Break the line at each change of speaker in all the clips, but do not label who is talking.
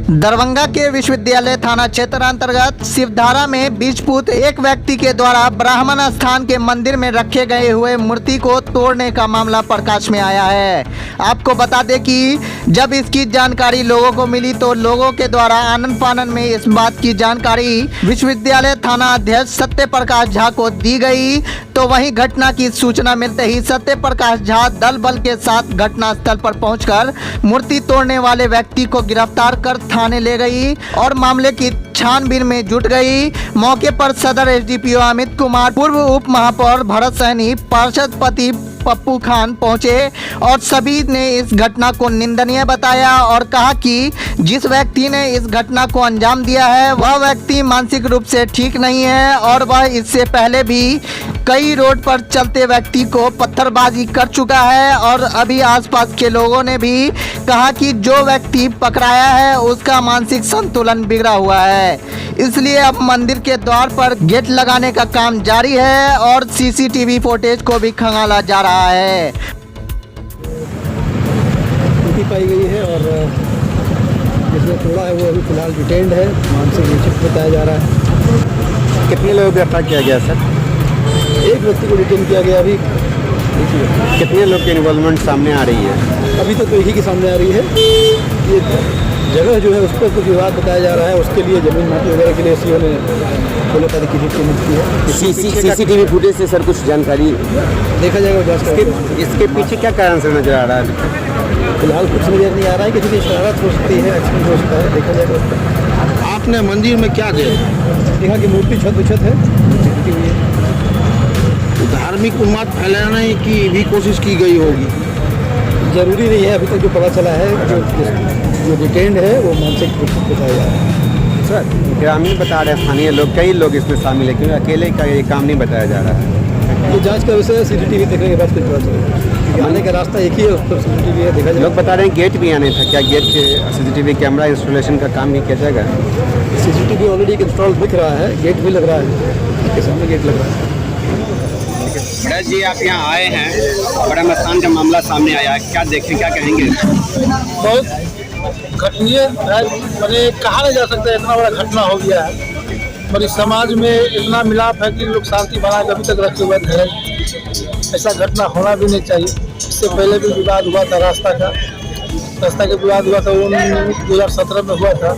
दरभंगा के विश्वविद्यालय थाना क्षेत्र अंतर्गत शिवधारा में बीजपूत एक व्यक्ति के द्वारा ब्राह्मण स्थान के मंदिर में रखे गए हुए मूर्ति को तोड़ने का मामला प्रकाश में आया है। आपको बता दें कि जब इसकी जानकारी लोगों को मिली तो लोगों के द्वारा आनन फानन में इस बात की जानकारी विश्वविद्यालय थाना अध्यक्ष सत्य प्रकाश झा को दी गई। तो वहीं घटना की सूचना मिलते ही सत्य प्रकाश झा दल बल के साथ घटनास्थल पर पहुंचकर मूर्ति तोड़ने वाले व्यक्ति को गिरफ्तार कर थाने ले गई और मामले की छानबीन में जुट गई। मौके पर सदर एसडीपीओ अमित कुमार, पूर्व उप महापौर भरत सैनी, पार्षद पति पप्पू खान पहुंचे और सभी ने इस घटना को निंदनीय बताया और कहा कि जिस व्यक्ति ने इस घटना को अंजाम दिया है वह व्यक्ति मानसिक रूप से ठीक नहीं है और वह इससे पहले भी कई रोड पर चलते व्यक्ति को पत्थरबाजी कर चुका है। और अभी आसपास के लोगों ने भी कहा कि जो व्यक्ति पकड़ाया है उसका मानसिक संतुलन बिगड़ा हुआ है, इसलिए अब मंदिर के द्वार पर गेट लगाने का काम जारी है और सीसीटीवी फुटेज को भी खंगाला जा रहा है।
पाई गई है और जिसने तोड़ा है वो अभी फिलहाल डिटेन्ड है, मानसिक विक्षिप्त बताया जा रहा है।
कितने लोगों को गिरफ्तार किया गया सर?
एक व्यक्ति को डिटेन किया गया। अभी
कितने लोग की इन्वॉल्वमेंट सामने आ रही है?
अभी तो एक ही की सामने आ रही है। ये जगह जो है उस पर कुछ विवाद बताया जा रहा है, उसके लिए जमीन माटी वगैरह के लिए सीओ ने 16 तारीख की पेमेंट की है।
सीसीटीवी फुटेज से सर कुछ जानकारी
देखा जाएगा जांच।
इसके पीछे क्या कारण से नजर आ रहा है?
फिलहाल कुछ नजर नहीं आ रहा है, किसी की शरारत हो सकती है, एक्सीडेंट हो सकता है, देखा जाएगा।
आपने मंदिर में क्या
देखा कि मूर्ति छत है, हुई है।
धार्मिक उन्माद फैलाने की भी कोशिश की गई होगी?
जरूरी नहीं है, अभी तक जो पता चला है जो डिटेन्ड है वो मानसिक विक्षिप्त बताया जा रहा है।
सर ग्रामीण बता रहे हैं, स्थानीय लोग, कई लोग इसमें शामिल है, क्योंकि अकेले का ये काम नहीं बताया जा रहा है।
ये जांच का विषय है, सीसीटीवी देखने के बाद कुछ पता चलेगा। आने का रास्ता एक ही है, उस पर सीसीटीवी है, देखा जाएगा।
लोग बता रहे हैं गेट भी आने था, क्या गेट के सीसीटीवी कैमरा इंस्टॉलेशन का काम भी किया जाएगा?
सीसीटीवी ऑलरेडी इंस्टॉल दिख रहा है, गेट भी लग रहा है, के सामने गेट लग रहा है।
भरत जी, आप यहाँ आए हैं, ब्रह्म स्थान का मामला सामने आया है, क्या देखें, क्या कहेंगे?
बहुत घटनीय मैंने कहा नहीं जा सकता, इतना बड़ा घटना हो गया है। पर इस समाज में इतना मिलाप है कि लोग शांति बना के अभी तक रखे हुए हैं। ऐसा घटना होना भी नहीं चाहिए। इससे पहले भी विवाद हुआ था रास्ता का विवाद हुआ था, वो 2017 में हुआ था।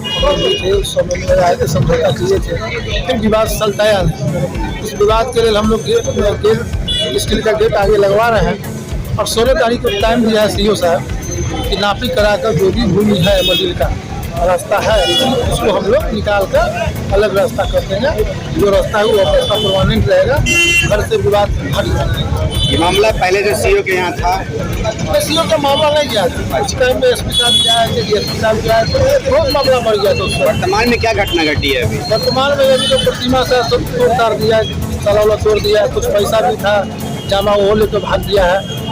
उस समय में आए थे, समझौता किए थे, फिर विवाद सलटाया नहीं। इस विवाद के लिए हम लोग स्टील का गेट आगे लगवा रहे हैं और 16 तारीख को टाइम दिया है सीओ साहब कि नापी कराकर जो भी भूमि है मंदिर का रास्ता है उसको हम लोग निकाल कर अलग रास्ता कर देंगे। जो रास्ता है वो रास्ता परमानेंट रहेगा, घर से विवाद हट जाएगा।
ये मामला पहले जो सीओ के यहाँ था,
सीओ का मामला नहीं गया था, उस टाइम में एसपी साहब गया है, डीएसपी साहब गया है, तो बहुत मामला बढ़ गया था उस पर।
वर्तमान में क्या घटना घटी है अभी?
वर्तमान में अभी तो प्रतिमा से सब तोड़ तार दिया, ताला तोड़ दिया, कुछ पैसा भी था जमा, वो लेकर भाग गया है।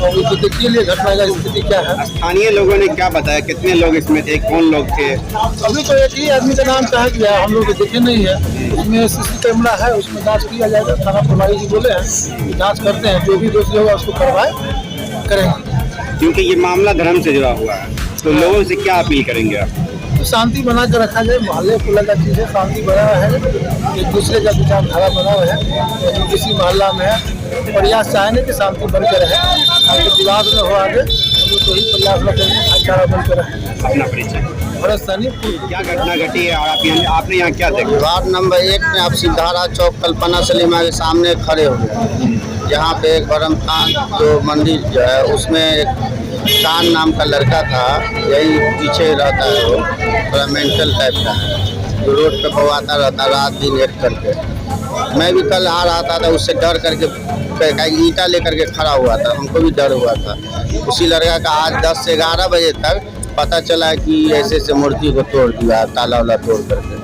और ये देखिए लिए घटना का स्थिति क्या है।
स्थानीय लोगों ने क्या बताया, कितने लोग इसमें थे, कौन लोग थे?
अभी तो एक ही आदमी का नाम कहा गया है, हम लोग देखे नहीं है। उसमें सीसी कैमरा है, उसमें जांच किया जाएगा। थाना प्रभारी जी बोले हैं जांच करते हैं, जो भी दोषी होगा उसको कार्रवाई करेंगे।
क्योंकि ये मामला धर्म से जुड़ा हुआ है, तो लोगों से क्या अपील करेंगे आप?
तो शांति बना कर रखा जाए, मोहल्ले को लगा चीज़ है, शांति बना है, एक दूसरे का विचारधारा बना हुआ है, जो किसी मोहल्ला में है प्रयास चाहेंगे कि शांति बन के रहे, विवाद में हो आगे तो ही प्रयास रखेंगे, भाईचारा बन के रहे।
अपना परिचय?
भरत सैनी।
क्या घटना घटी है और आपने यहाँ क्या देखा?
वार्ड नंबर 1 में आप शिवधारा चौक कल्पना सलीमा के सामने खड़े हो गए, जहाँ पे एक ब्रह्म स्थान जो मंदिर जो है उसमें एक चांद नाम का लड़का था, यही पीछे रहता है, वो थोड़ा मेंटल टाइप का है, जो रोड पे बवाता रहता रात दिन एक करके। मैं भी कल आ रहा था तो उससे डर करके ईंटा लेकर के खड़ा हुआ था, हमको भी डर हुआ था। उसी लड़का का आज 10 से 11 बजे तक पता चला कि ऐसे ऐसे मूर्ति को तोड़ दिया, ताला वाला तोड़ करके।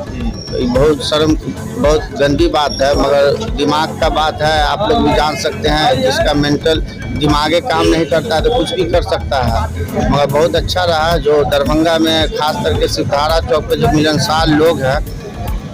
तो ये बहुत गंदी बात है, मगर दिमाग का बात है। आप लोग भी जान सकते हैं, जिसका मेंटल दिमागे काम नहीं करता तो कुछ भी कर सकता है। मगर बहुत अच्छा रहा जो दरभंगा में खास करके शिवधारा चौक पे जो मिलनसार लोग हैं,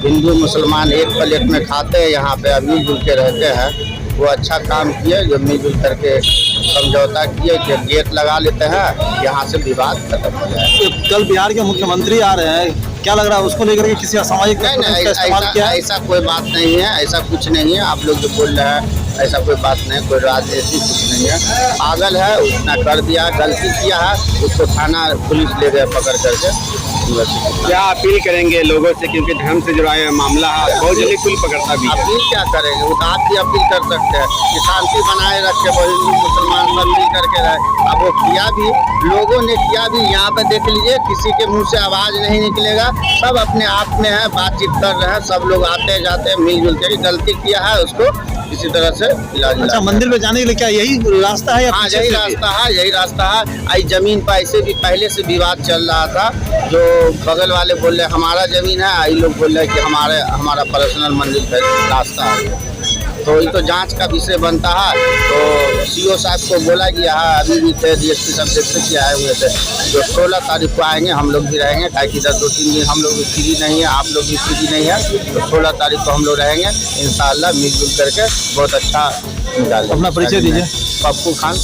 हिंदू मुसलमान एक प्लेट में खाते हैं, यहाँ पे अभी जुल के रहते हैं। वो अच्छा काम किए, जो मिलजुल करके समझौता किए कि गेट लगा लेते हैं, यहाँ से विवाद खत्म हो जाए।
तो कल बिहार के मुख्यमंत्री आ रहे हैं, क्या लग रहा है उसको लेकर के किसी असामाजिक
नहीं
तत्व ने
नहीं,
इसका इस्तेमाल किया है?
ऐसा कोई बात नहीं है, ऐसा कुछ नहीं है। आप लोग जो बोल रहे हैं ऐसा कोई बात नहीं, कोई राजनीति कुछ नहीं है। पागल है, उसने कर दिया, गलती किया है, उसको थाना पुलिस ले गए पकड़ करके।
क्या अपील करेंगे लोगों से, क्योंकि धर्म से जुड़ा है मामला है, बहुत जल्दी कुल पकड़ता भी है।
अपील क्या करेंगे, वो तो आप भी अपील कर सकते हैं कि शांति बनाए रखे, वो हिंदू मुसलमान सब मिल करके रहे। अब वो किया भी, लोगों ने किया भी। यहाँ पे देख लीजिए, किसी के मुंह से आवाज़ नहीं निकलेगा, सब अपने आप में है, बातचीत कर रहे हैं, सब लोग आते जाते हैं मिलजुल के। गलती किया है उसको किसी तरह से इलाज।
अच्छा, मंदिर में जाने के लिए क्या यही रास्ता है या
हाँ,
पीछे
यही
से भी?
रास्ता है, यही रास्ता है। आई जमीन पर ऐसे भी पहले से विवाद चल रहा था, जो बगल वाले बोल रहे हमारा जमीन है, आई लोग बोल रहे कि हमारा पर्सनल मंदिर का रास्ता है। तो ये तो जांच का विषय बनता है। तो सीओ साहब को बोला गया है, अभी भी थे डीएसपी साहब देखते कि आए हुए थे, जो 16 तारीख को आएंगे, हम लोग भी रहेंगे, ताकि इधर 2-3 दिन हम लोग भी फ्री नहीं है, आप लोग भी फ्री नहीं है। तो 16 तारीख को हम लोग रहेंगे इंशाअल्लाह, मिलजुल करके बहुत अच्छा निकालेंगे।
अपना परिचय दीजिए।
पप्पू खान।